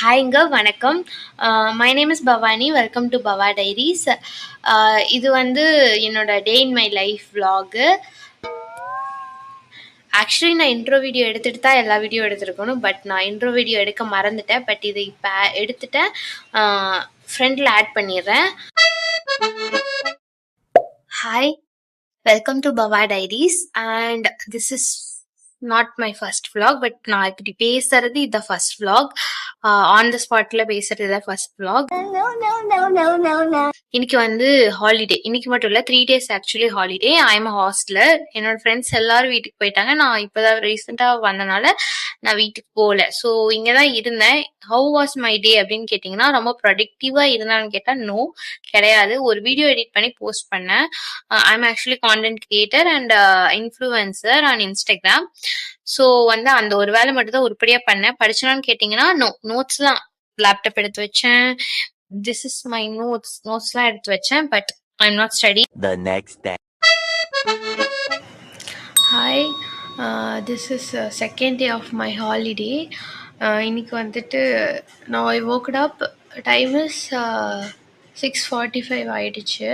ஹாய்ங்க, வணக்கம். My name is Bhavani. Welcome to Bhava diaries. இது வந்து என்னோட day in my life vlog. Actually நான் இன்ட்ரோ வீடியோ எடுத்துகிட்டு தான் எல்லா வீடியோ எடுத்துருக்கணும். பட் நான் இன்ட்ரோ வீடியோ எடுக்க மறந்துட்டேன். பட் இது இப்போ எடுத்துட்டேன். ஃப்ரெண்டில் ஆட் பண்ணிடுறேன். Hi, welcome to Bhava diaries. And this is not my first vlog. But நான் இப்படி பேசுறது இதான் ஃபர்ஸ்ட் vlog. ஆன் த ஸ்பாட்ல பேசுறது இதான் ஃபர்ஸ்ட் vlog. இன்னைக்கு வந்து ஹாலிடே. இன்னைக்கு மட்டும் இல்ல, 3 days actually holiday. I am hosteller. என்னோட ஃப்ரெண்ட்ஸ் எல்லாரும் வீட்டுக்கு போயிட்டாங்க. நான் இப்பதான் ரீசெண்டா வந்தனால நான் வீட்டுக்கு போகல. ஸோ இங்கதான் இருந்தேன். ஹவு வாஸ் மை டே அப்படின்னு கேட்டீங்கன்னா, ரொம்ப ப்ரொடக்டிவா இருந்தான்னு கேட்டா நோ, கிடையாது. ஒரு வீடியோ எடிட் பண்ணி போஸ்ட் பண்ணேன். I am actually content creator and influencer on Instagram. So வந்து அந்த ஒரு வேலை மட்டும் தான் உருப்படியா பண்ணேன். படிச்சனான்னு கேட்டீங்கன்னா நோ, நோட்ஸ் தான் லேப்டாப் எடுத்து வச்சேன். திஸ் இஸ் மை நோட்ஸ்லாம் எடுத்து வச்சேன். But I am not study. The next day. Hi, this is second day of my holiday. இன்னைக்கு வந்துட்டு நான் I woken up. Time is 6:45 ஆயிடுச்சு.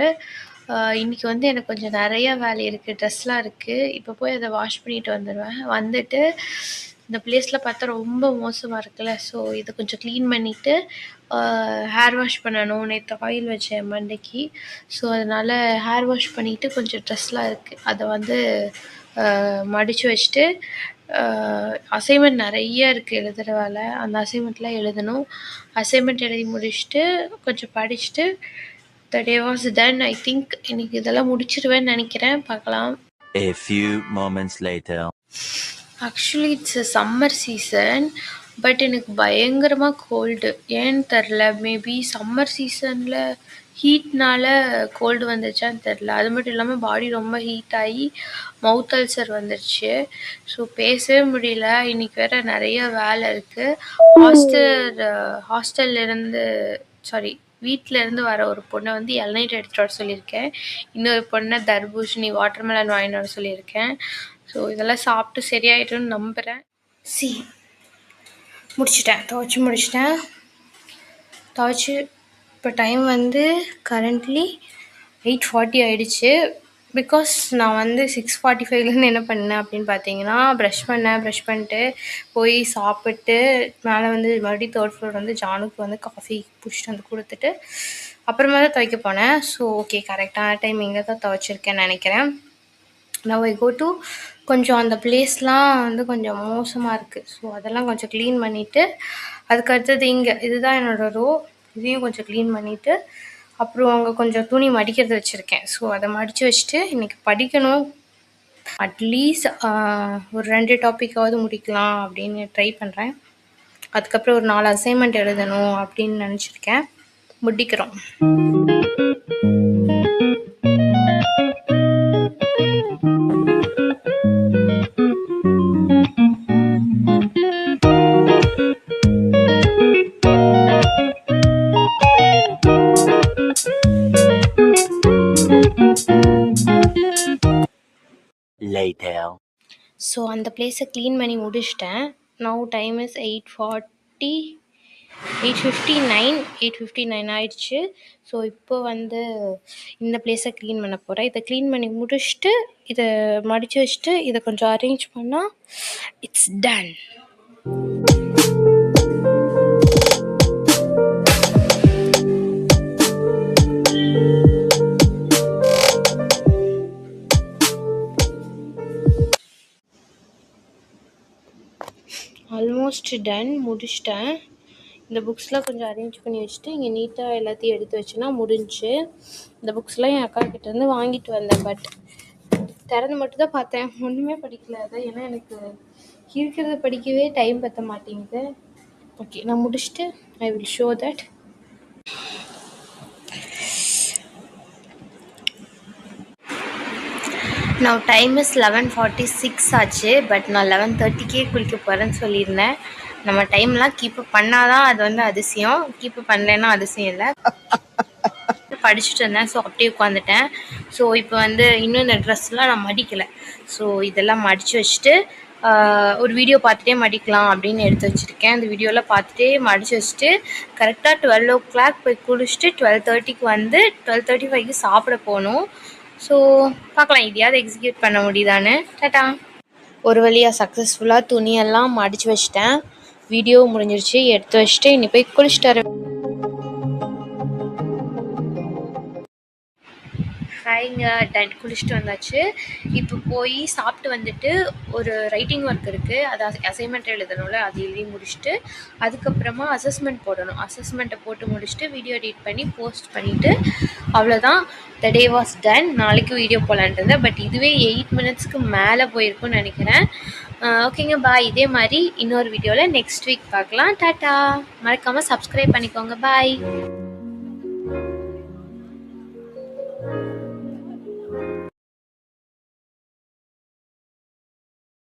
இன்னைக்கு வந்து எனக்கு கொஞ்சம் நிறைய வேலை இருக்குது. ட்ரெஸ்லாம் இருக்குது. இப்போ போய் அதை வாஷ் பண்ணிட்டு வந்துடுவேன். வந்துட்டு இந்த பிளேஸில் பார்த்தா ரொம்ப மோசமாக இருக்குல்ல. ஸோ இதை கொஞ்சம் க்ளீன் பண்ணிவிட்டு ஹேர் வாஷ் பண்ணணும். நேற்று ஆயில் வச்சேன் மண்டைக்கு. ஸோ அதனால் ஹேர் வாஷ் பண்ணிவிட்டு கொஞ்சம் ட்ரெஸ்லாம் இருக்குது, அதை வந்து மடித்து வச்சுட்டு அசைன்மெண்ட் நிறைய இருக்குது எழுதுகிற வேலை. அந்த அசைன்மெண்ட்லாம் எழுதணும். அசைன்மெண்ட் எழுதி முடிச்சுட்டு கொஞ்சம் படிச்சுட்டு the day was done. I think இன்னைக்கு இதெல்லாம் முடிச்சிருவேன்னு நினைக்கிறேன். பார்க்கலாம். A few moments later. Actually it's summer season. But எனக்கு பயங்கரமாக கோல்டு. ஏன்னு தெரில. மேபி சம்மர் சீசனில் ஹீட்னால கோல்டு வந்துருச்சான்னு தெரில. அது மட்டும் இல்லாமல் பாடி ரொம்ப ஹீட் ஆகி மவுத் அல்சர் வந்துருச்சு. ஸோ பேசவே முடியல. இன்னைக்கு வேறு நிறைய வேலை இருக்குது. ஹாஸ்டல்லேருந்து வீட்டில் இருந்து வர ஒரு பொண்ணை வந்து இளநீர் எடுத்துகிட்டு வர சொல்லியிருக்கேன். இன்னொரு பொண்ணை தர்பூசணி வாட்டர்மெலன் வாங்கிட்டு வர சொல்லியிருக்கேன். ஸோ இதெல்லாம் சாப்பிட்டு சரியாயிடும்னு நம்புகிறேன். முடிச்சிட்டேன், துவைச்சி இப்போ டைம் வந்து கரண்ட்லி 8:40 ஆகிடுச்சு. பிகாஸ் நான் வந்து 6:45லேருந்து என்ன பண்ணேன் அப்படின்னு பார்த்தீங்கன்னா, ப்ரஷ் பண்ணிட்டு போய் சாப்பிட்டு மேலே வந்து மறுபடியும் 3rd floor வந்து ஜானுக்கு வந்து காஃபி பிடிச்சிட்டு வந்து கொடுத்துட்டு அப்புறமா தான் துவைக்க போனேன். ஸோ ஓகே, கரெக்டான டைம் இங்கே தான் துவைச்சிருக்கேன்னு நினைக்கிறேன். நான் ஐ கோ டு கொஞ்சம் அந்த பிளேஸ்லாம் வந்து கொஞ்சம் மோசமாக இருக்குது. ஸோ அதெல்லாம் கொஞ்சம் க்ளீன் பண்ணிவிட்டு அதுக்கடுத்தது இதுதான் என்னோடய ரோ. இதையும் கொஞ்சம் க்ளீன் பண்ணிவிட்டு அப்புறம் அங்கே கொஞ்சம் துணி மடிக்கிறது வச்சுருக்கேன். ஸோ அதை மடித்து வச்சுட்டு இன்றைக்கி படிக்கணும். அட்லீஸ்ட் ஒரு 2 டாப்பிக்காவது முடிக்கலாம் அப்படின்னு ட்ரை பண்ணுறேன். அதுக்கப்புறம் ஒரு 4 அசைன்மெண்ட் எழுதணும் அப்படின்னு நினச்சிருக்கேன். முடிக்கிறோம். Later. ஸோ அந்த பிளேஸை க்ளீன் பண்ணி முடிச்சிட்டேன். நவ் டைம் இஸ் 8:59 ஆயிடுச்சு. ஸோ இப்போ வந்து இந்த பிளேஸை க்ளீன் பண்ண போகிறேன். இதை க்ளீன் பண்ணி முடிச்சுட்டு இதை மடித்து வச்சுட்டு இதை கொஞ்சம் அரேஞ்ச் பண்ணால் இட்ஸ் டன். ஆல்மோஸ்ட் டன், முடிச்சிட்டேன். இந்த புக்ஸ்லாம் கொஞ்சம் அரேஞ்ச் பண்ணி வச்சுட்டு இங்கே நீட்டாக எல்லாத்தையும் எடுத்து வச்சுன்னா முடிஞ்சு. இந்த புக்ஸ்லாம் என் அக்கா கிட்டேருந்து வாங்கிட்டு வந்தேன். பட் திறந்து மட்டும் தான் பார்த்தேன், ஒன்றுமே படிக்கல. அதை ஏன்னா எனக்கு இருக்கிறத படிக்கவே டைம் பற்ற மாட்டேங்குது. ஓகே, நான் முடிச்சுட்டு ஐ வில் ஷோ தட். நான் டைம் இஸ் 11:46 ஆச்சு. பட் நான் 11:30க்கே குளிக்க போகிறேன்னு சொல்லியிருந்தேன். நம்ம டைம்லாம் கீப் அப் பண்ணாதான் அது வந்து அதிசயம், கீப் அப் பண்ணலைன்னா அதிசயம் இல்லை. படிச்சுட்டு இருந்தேன். ஸோ அப்படியே உட்காந்துட்டேன். ஸோ இப்போ வந்து இன்னும் இந்த ட்ரெஸ்லாம் நான் மடிக்கலை. ஸோ இதெல்லாம் மடித்து வச்சுட்டு ஒரு வீடியோ பார்த்துட்டே மடிக்கலாம் அப்படின்னு எடுத்து வச்சுருக்கேன். அந்த வீடியோலாம் பார்த்துட்டே மடித்து வச்சுட்டு கரெக்டாக 12:00 போய் குளிச்சுட்டு 12:30 வந்து 12:35 சாப்பிட போகணும். ஸோ பார்க்கலாம் இதையாவது எக்ஸிக்யூட் பண்ண முடியுதான்னு. டாட்டா. ஒரு வழியாக சக்ஸஸ்ஃபுல்லாக துணியெல்லாம் மடித்து வச்சிட்டேன். வீடியோ முடிஞ்சிருச்சு. எடுத்து வச்சுட்டு இன்னி போய் குளிச்சுட்டு வர. ஹாய்ங்க, குளிச்சுட்டு வந்தாச்சு. இப்போ போய் சாப்பிட்டு வந்துட்டு ஒரு ரைட்டிங் ஒர்க் இருக்குது, அது அசைன்மெண்ட் எழுதணும்ல, அது எழுதி முடிச்சுட்டு அதுக்கப்புறமா அசஸ்மெண்ட் போடணும். அசஸ்மெண்ட்டை போட்டு முடிச்சுட்டு வீடியோ எடிட் பண்ணி போஸ்ட் பண்ணிவிட்டு அவ்வளோதான். த டே வாஸ் டன். நாளைக்கு வீடியோ போகலான்ட்டு இருந்தேன், பட் இதுவே 8 மினிட்ஸ்க்கு மேலே போயிருக்கும்னு நினைக்கிறேன். ஓகேங்க, பாய். இதே மாதிரி இன்னொரு வீடியோவில் நெக்ஸ்ட் வீக் பார்க்கலாம். டாட்டா. மறக்காமல் சப்ஸ்கிரைப் பண்ணிக்கோங்க. பாய்.